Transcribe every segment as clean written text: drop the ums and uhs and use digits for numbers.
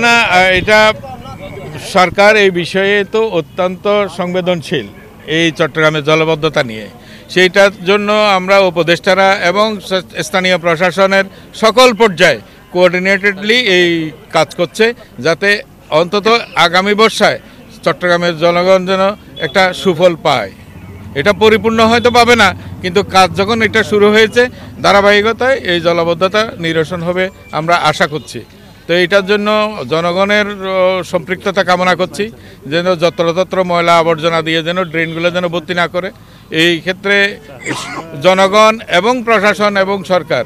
না এটা সরকার এই বিষয়ে তো অত্যন্ত সংবেদনশীল এই চট্টগ্রামের জলাবদ্ধতা নিয়ে। সেইটার জন্য আমরা উপদেষ্টারা এবং স্থানীয় প্রশাসনের সকল পর্যায়ে কোঅর্ডিনেটেডলি এই কাজ করছে, যাতে অন্তত আগামী বর্ষায় চট্টগ্রামের জনগণ যেন একটা সুফল পায়। এটা পরিপূর্ণ হয়তো পাবে না, কিন্তু কাজ যখন এটা শুরু হয়েছে ধারাবাহিকতায় এই জলাবদ্ধতা নিরসন হবে আমরা আশা করছি। তো এটার জন্য জনগণের সম্পৃক্ততা কামনা করছি, যেন যত্রতত্র ময়লা আবর্জনা দিয়ে যেন ড্রেনগুলো যেন ভর্তি না করে। এই ক্ষেত্রে জনগণ এবং প্রশাসন এবং সরকার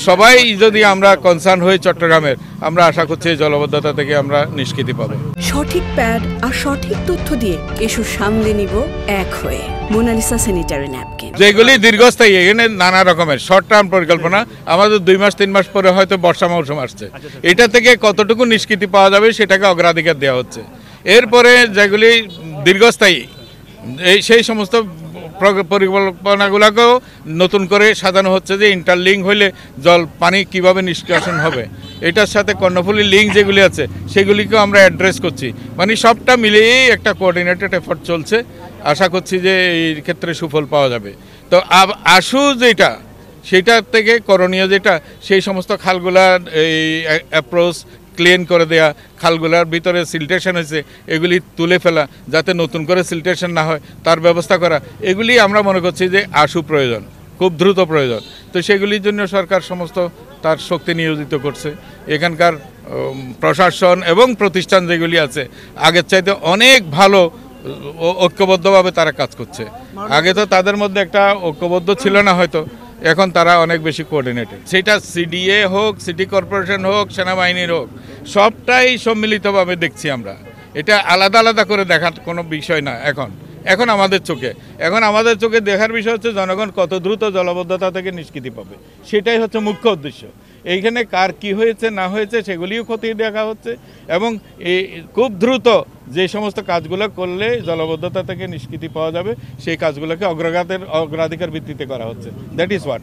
সবাই যদি আমরা কনসার্ন হই চট্টগ্রামের, আমরা আশা করছি এই জলাবদ্ধতা থেকে আমরা নিষ্কৃতি পাবো। সঠিক প্যাড আর সঠিক তথ্য দিয়ে এসব সামলে নিব এক হয়ে। মোনালিসা স্যানিটারি ন্যাপকিন, যেগুলি দীর্ঘস্থায়ী। এখানে নানা রকমের শর্ট টার্ম পরিকল্পনা, আমাদের 2 মাস 3 মাস পরে হয়তো বর্ষা মৌসুম আসছে, এটা থেকে কতটুকু নিষ্কৃতি পাওয়া যাবে সেটাকে অগ্রাধিকার দেওয়া হচ্ছে। এরপরে যেগুলি দীর্ঘস্থায়ী সেই সমস্ত পরিকল্পনাগুলোকেও নতুন করে সাজানো হচ্ছে, যে ইন্টারলিঙ্ক হইলে পানি কিভাবে নিষ্কাশন হবে, এটার সাথে কর্ণফুলী লিঙ্ক যেগুলি আছে সেগুলিকেও আমরা অ্যাড্রেস করছি। মানে সবটা মিলিয়েই একটা কোঅর্ডিনেটেড এফোর্ট চলছে। আশা করছি যে এই ক্ষেত্রে সুফল পাওয়া যাবে। তো আশু যেটা সেটার থেকে করণীয় যেটা, সেই সমস্ত খালগুলার এই অ্যাপ্রোচ ক্লিন করে দেয়া, খালগুলার ভিতরে সিলটেশন হয়েছে এগুলি তুলে ফেলা, যাতে নতুন করে সিলটেশন না হয় তার ব্যবস্থা করা, এগুলি আমরা মনে করছি যে আশু প্রয়োজন, খুব দ্রুত প্রয়োজন। তো সেগুলির জন্য সরকার সমস্ত তার শক্তি নিয়োজিত করছে। এখানকার প্রশাসন এবং প্রতিষ্ঠান যেগুলি আছে আগের চাইতে অনেক ভালো ঐক্যবদ্ধভাবে তারা কাজ করছে। আগে তো তাদের মধ্যে একটা ঐক্যবদ্ধ ছিল না হয়তো, এখন তারা অনেক বেশি কোঅর্ডিনেটেড। সেটা সিডিএ হোক, সিটি কর্পোরেশন হোক, সেনাবাহিনীর হোক, সবটাই সম্মিলিতভাবে দেখছি আমরা। এটা আলাদা আলাদা করে দেখার কোনো বিষয় না। এখন আমাদের চোখে দেখার বিষয় হচ্ছে জনগণ কত দ্রুত জলাবদ্ধতা থেকে নিষ্কৃতি পাবে, সেটাই হচ্ছে মুখ্য উদ্দেশ্য। এইখানে কার কি হয়েছে না হয়েছে সেগুলিও খতিয়ে দেখা হচ্ছে, এবং এই খুব দ্রুত যে সমস্ত কাজগুলো করলে জলাবদ্ধতা থেকে নিষ্কৃতি পাওয়া যাবে সেই কাজগুলোকে অগ্রাধিকার ভিত্তিতে করা হচ্ছে। That is what.